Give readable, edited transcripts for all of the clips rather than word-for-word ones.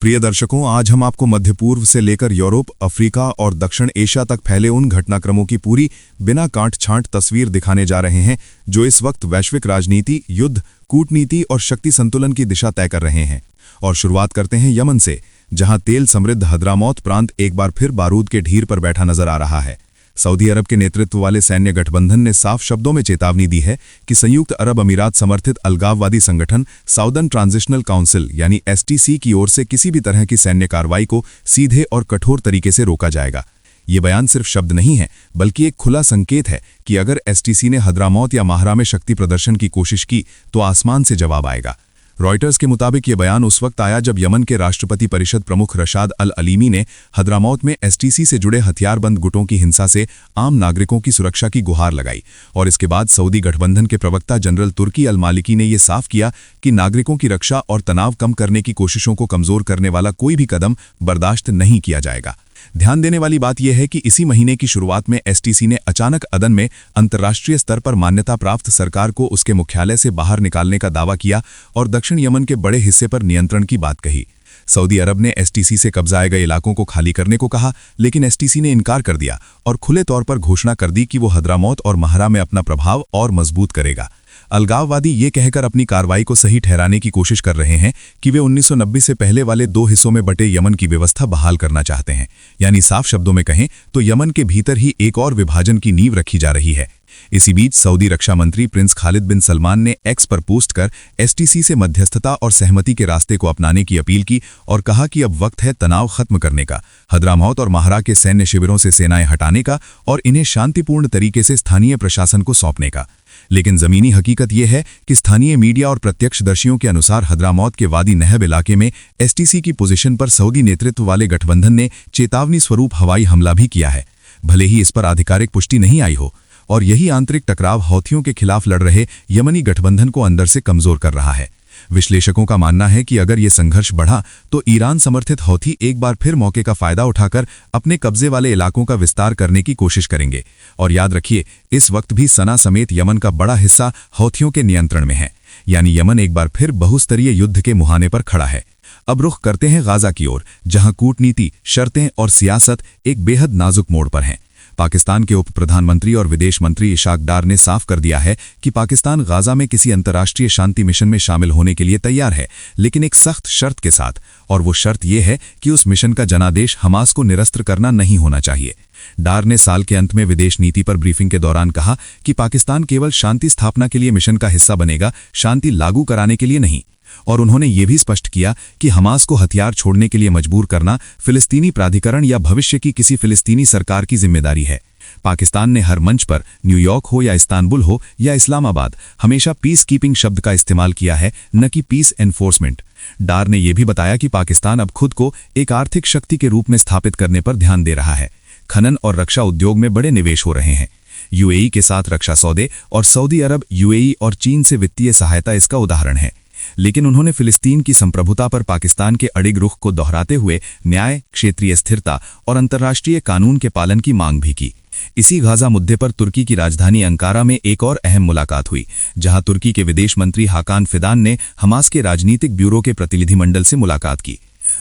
प्रिय दर्शकों, आज हम आपको मध्य पूर्व से लेकर यूरोप, अफ्रीका और दक्षिण एशिया तक फैले उन घटनाक्रमों की पूरी बिना कांट छांट तस्वीर दिखाने जा रहे हैं जो इस वक्त वैश्विक राजनीति, युद्ध, कूटनीति और शक्ति संतुलन की दिशा तय कर रहे हैं। और शुरुआत करते हैं यमन से, जहां तेल समृद्ध हद्रामौत प्रांत एक बार फिर बारूद के ढीर पर बैठा नजर आ रहा है। सऊदी अरब के नेतृत्व वाले सैन्य गठबंधन ने साफ शब्दों में चेतावनी दी है कि संयुक्त अरब अमीरात समर्थित अलगाववादी संगठन साउदर्न ट्रांजिशनल काउंसिल यानी एसटीसी की ओर से किसी भी तरह की सैन्य कार्रवाई को सीधे और कठोर तरीके से रोका जाएगा। ये बयान सिर्फ शब्द नहीं है, बल्कि एक खुला संकेत है कि अगर एसटीसी ने हद्रामौत या माहरा में शक्ति प्रदर्शन की कोशिश की तो आसमान से जवाब आएगा। रॉयटर्स के मुताबिक ये बयान उस वक्त आया जब यमन के राष्ट्रपति परिषद प्रमुख रशाद अल अलीमी ने हद्रामौत में एसटीसी से जुड़े हथियारबंद गुटों की हिंसा से आम नागरिकों की सुरक्षा की गुहार लगाई। और इसके बाद सऊदी गठबंधन के प्रवक्ता जनरल तुर्की अल मालिकी ने यह साफ किया कि नागरिकों की रक्षा और तनाव कम करने की कोशिशों को कमजोर करने वाला कोई भी कदम बर्दाश्त नहीं किया जाएगा। ध्यान देने वाली बात यह है कि इसी महीने की शुरुआत में एसटीसी ने अचानक अदन में अंतर्राष्ट्रीय स्तर पर मान्यता प्राप्त सरकार को उसके मुख्यालय से बाहर निकालने का दावा किया और दक्षिण यमन के बड़े हिस्से पर नियंत्रण की बात कही। सऊदी अरब ने एसटीसी से कब्जाए गए इलाकों को खाली करने को कहा, लेकिन एसटीसी ने इनकार कर दिया और खुले तौर पर घोषणा कर दी कि वो हद्रामौत और माहरा में अपना प्रभाव और मजबूत करेगा। अलगाववादी ये कहकर अपनी कार्रवाई को सही ठहराने की कोशिश कर रहे हैं कि वे 1990 से पहले वाले दो हिस्सों में बटे यमन की व्यवस्था बहाल करना चाहते हैं। यानी साफ शब्दों में कहें तो यमन के भीतर ही एक और विभाजन की नींव रखी जा रही है। इसी बीच सऊदी रक्षा मंत्री प्रिंस खालिद बिन सलमान ने एक्स पर पोस्ट कर एसटीसी से मध्यस्थता और सहमति के रास्ते को अपनाने की अपील की और कहा कि अब वक्त है तनाव खत्म करने का, हद्रामौत और माहरा के सैन्य शिविरों से सेनाएं हटाने का और इन्हें शांतिपूर्ण तरीके से स्थानीय प्रशासन को सौंपने का। लेकिन जमीनी हकीकत यह है कि स्थानीय मीडिया और प्रत्यक्षदर्शियों के अनुसार हद्रामौत के वादी नहब इलाके में एसटीसी की पोजीशन पर सऊदी नेतृत्व वाले गठबंधन ने चेतावनी स्वरूप हवाई हमला भी किया है, भले ही इस पर आधिकारिक पुष्टि नहीं आई हो। और यही आंतरिक टकराव हौथियों के खिलाफ लड़ रहे यमनी गठबंधन को अंदर से कमजोर कर रहा है। विश्लेषकों का मानना है कि अगर ये संघर्ष बढ़ा तो ईरान समर्थित हौथी एक बार फिर मौके का फायदा उठाकर अपने कब्जे वाले इलाकों का विस्तार करने की कोशिश करेंगे। और याद रखिए, इस वक्त भी सना समेत यमन का बड़ा हिस्सा हौथियों के नियंत्रण में है। यानी यमन एक बार फिर बहुस्तरीय युद्ध के मुहाने पर खड़ा है। अब रुख करते हैं गाजा की ओर, जहां कूटनीति, शर्तें और सियासत एक बेहद नाजुक मोड़ पर हैं। पाकिस्तान के उप प्रधानमंत्री और विदेश मंत्री इशाक डार ने साफ कर दिया है कि पाकिस्तान गाजा में किसी अंतर्राष्ट्रीय शांति मिशन में शामिल होने के लिए तैयार है, लेकिन एक सख्त शर्त के साथ। और वो शर्त यह है कि उस मिशन का जनादेश हमास को निरस्त्र करना नहीं होना चाहिए। डार ने साल के अंत में विदेश नीति पर ब्रीफिंग के दौरान कहा कि पाकिस्तान केवल शांति स्थापना के लिए मिशन का हिस्सा बनेगा, शांति लागू कराने के लिए नहीं। और उन्होंने ये भी स्पष्ट किया कि हमास को हथियार छोड़ने के लिए मजबूर करना फिलिस्तीनी प्राधिकरण या भविष्य की किसी फिलिस्तीनी सरकार की जिम्मेदारी है। पाकिस्तान ने हर मंच पर, न्यूयॉर्क हो या इस्तांबुल हो या इस्लामाबाद, हमेशा पीस कीपिंग शब्द का इस्तेमाल किया है, न कि पीस एनफोर्समेंट। डार ने यह भी बताया कि पाकिस्तान अब खुद को एक आर्थिक शक्ति के रूप में स्थापित करने पर ध्यान दे रहा है। खनन और रक्षा उद्योग में बड़े निवेश हो रहे हैं। यूएई के साथ रक्षा सौदे और सऊदी अरब, यूएई और चीन से वित्तीय सहायता इसका उदाहरण है। लेकिन उन्होंने फिलिस्तीन की संप्रभुता पर पाकिस्तान के अड़िग रुख को दोहराते हुए न्याय, क्षेत्रीय स्थिरता और अंतर्राष्ट्रीय कानून के पालन की मांग भी की। इसी गाजा मुद्दे पर तुर्की की राजधानी अंकारा में एक और अहम मुलाकात हुई, जहां तुर्की के विदेश मंत्री हाकान फिदान ने हमास के राजनीतिक ब्यूरो के प्रतिनिधिमंडल से मुलाकात की।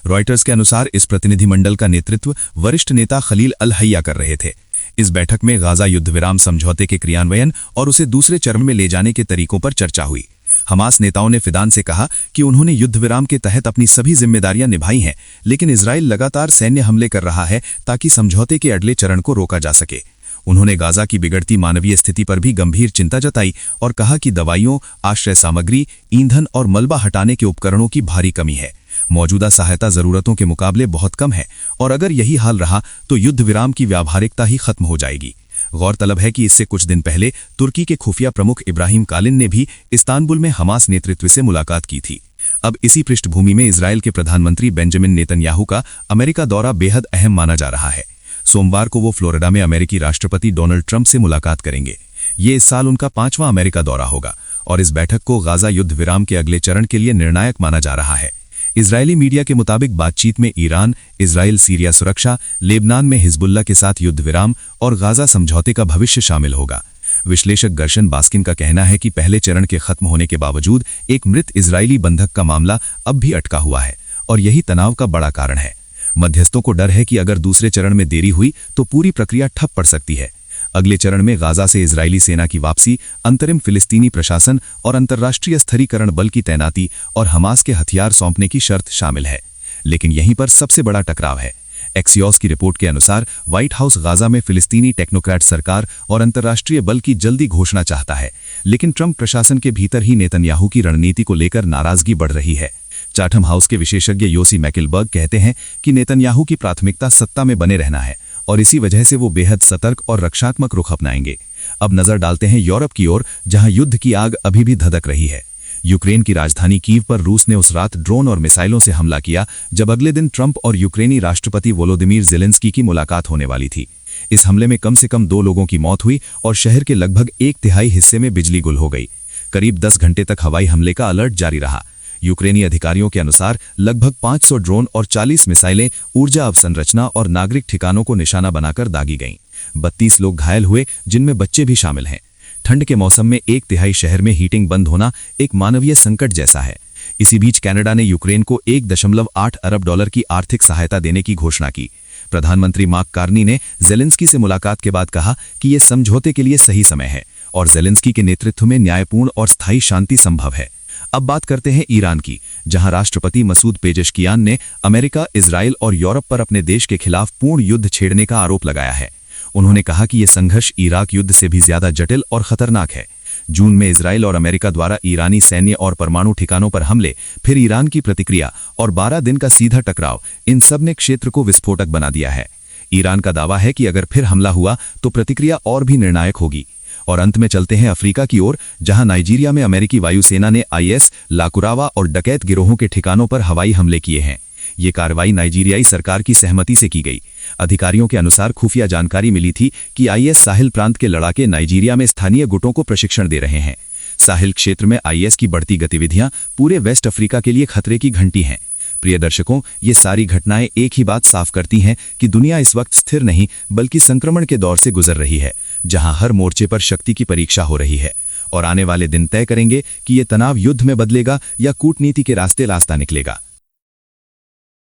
रॉयटर्स के अनुसार इस प्रतिनिधिमंडल का नेतृत्व वरिष्ठ नेता खलील अल हैया कर रहे थे। इस बैठक में गाजा युद्धविराम समझौते के क्रियान्वयन और उसे दूसरे चरण में ले जाने के तरीकों पर चर्चा हुई। हमास नेताओं ने फिदान से कहा कि उन्होंने युद्धविराम के तहत अपनी सभी जिम्मेदारियां निभाई हैं, लेकिन इजराइल लगातार सैन्य हमले कर रहा है ताकि समझौते के अगले चरण को रोका जा सके। उन्होंने गाजा की बिगड़ती मानवीय स्थिति पर भी गंभीर चिंता जताई और कहा कि दवाइयों, आश्रय सामग्री, ईंधन और मलबा हटाने के उपकरणों की भारी कमी है। मौजूदा सहायता जरूरतों के मुकाबले बहुत कम है और अगर यही हाल रहा तो युद्धविराम की व्यावहारिकता ही खत्म हो जाएगी। गौरतलब है कि इससे कुछ दिन पहले तुर्की के खुफिया प्रमुख इब्राहिम कालिन ने भी इस्तांबुल में हमास नेतृत्व से मुलाकात की थी। अब इसी पृष्ठभूमि में इजराइल के प्रधानमंत्री बेंजामिन नेतन्याहू का अमेरिका दौरा बेहद अहम माना जा रहा है। सोमवार को वो फ्लोरिडा में अमेरिकी राष्ट्रपति डोनाल्ड ट्रंप से मुलाकात करेंगे। ये इस साल उनका 5वां अमेरिका दौरा होगा और इस बैठक को गाजा युद्ध विराम के अगले चरण के लिए निर्णायक माना जा रहा है। इजरायली मीडिया के मुताबिक बातचीत में ईरान, इजराइल सीरिया सुरक्षा, लेबनान में हिजबुल्ला के साथ युद्ध विराम और गाजा समझौते का भविष्य शामिल होगा। विश्लेषक गर्शन बास्किन का कहना है कि पहले चरण के खत्म होने के बावजूद एक मृत इजरायली बंधक का मामला अब भी अटका हुआ है और यही तनाव का बड़ा कारण है। मध्यस्थों को डर है कि अगर दूसरे चरण में देरी हुई तो पूरी प्रक्रिया ठप पड़ सकती है। अगले चरण में गाजा से इजरायली सेना की वापसी, अंतरिम फिलिस्तीनी प्रशासन और अंतर्राष्ट्रीय स्थिरीकरण बल की तैनाती और हमास के हथियार सौंपने की शर्त शामिल है। लेकिन यहीं पर सबसे बड़ा टकराव है। एक्सियोस की रिपोर्ट के अनुसार व्हाइट हाउस गाजा में फिलिस्तीनी टेक्नोक्रेट सरकार और अंतर्राष्ट्रीय बल की जल्दी घोषणा चाहता है, लेकिन ट्रंप प्रशासन के भीतर ही नेतन्याहू की रणनीति को लेकर नाराजगी बढ़ रही है। चाथम हाउस के विशेषज्ञ योसी मैकिलबर्ग कहते हैं कि नेतन्याहू की प्राथमिकता सत्ता में बने रहना है और इसी वजह से वो बेहद सतर्क और रक्षात्मक रुख अपनाएंगे। अब नजर डालते हैं यूरोप की ओर, जहां युद्ध की आग अभी भी धधक रही है। यूक्रेन की राजधानी कीव पर रूस ने उस रात ड्रोन और मिसाइलों से हमला किया जब अगले दिन ट्रंप और यूक्रेनी राष्ट्रपति वोलोदिमीर ज़ेलेंस्की की मुलाकात होने वाली थी। इस हमले में कम से कम 2 लोगों की मौत हुई और शहर के लगभग 1/3 हिस्से में बिजली गुल हो गई। करीब 10 घंटे तक हवाई हमले का अलर्ट जारी रहा। यूक्रेनी अधिकारियों के अनुसार लगभग 500 ड्रोन और 40 मिसाइलें ऊर्जा अवसंरचना और नागरिक ठिकानों को निशाना बनाकर दागी गईं। 32 लोग घायल हुए, जिनमें बच्चे भी शामिल हैं। ठंड के मौसम में 1/3 शहर में हीटिंग बंद होना एक मानवीय संकट जैसा है। इसी बीच कनाडा ने यूक्रेन को $1.8 अरब की आर्थिक सहायता देने की घोषणा की। प्रधानमंत्री मार्क कार्नी ने ज़ेलेंस्की से मुलाकात के बाद कहा कि यह समझौते के लिए सही समय है और ज़ेलेंस्की के नेतृत्व में न्यायपूर्ण और स्थायी शांति संभव है। अब बात करते हैं ईरान की, जहां राष्ट्रपति मसूद पेजेशकियान ने अमेरिका, इजराइल और यूरोप पर अपने देश के खिलाफ पूर्ण युद्ध छेड़ने का आरोप लगाया है। उन्होंने कहा कि यह संघर्ष इराक युद्ध से भी ज्यादा जटिल और खतरनाक है। जून में इजराइल और अमेरिका द्वारा ईरानी सैन्य और परमाणु ठिकानों पर हमले, फिर ईरान की प्रतिक्रिया और 12 दिन का सीधा टकराव, इन सब ने क्षेत्र को विस्फोटक बना दिया है। ईरान का दावा है कि अगर फिर हमला हुआ तो प्रतिक्रिया और भी निर्णायक होगी। और अंत में चलते हैं अफ्रीका की ओर, जहां नाइजीरिया में अमेरिकी वायुसेना ने IS, लाकुरावा और डकैत गिरोहों के ठिकानों पर हवाई हमले किए हैं। ये कार्रवाई नाइजीरियाई सरकार की सहमति से की गई। अधिकारियों के अनुसार खुफिया जानकारी मिली थी कि IS साहिल प्रांत के लड़ाके नाइजीरिया में स्थानीय गुटों को प्रशिक्षण दे रहे हैं। साहिल क्षेत्र में IS की बढ़ती गतिविधियां पूरे वेस्ट अफ्रीका के लिए खतरे की घंटी हैं। प्रिय दर्शकों, ये सारी घटनाएं एक ही बात साफ करती हैं कि दुनिया इस वक्त स्थिर नहीं बल्कि संक्रमण के दौर से गुजर रही है, जहां हर मोर्चे पर शक्ति की परीक्षा हो रही है। और आने वाले दिन तय करेंगे कि ये तनाव युद्ध में बदलेगा या कूटनीति के रास्ते निकलेगा।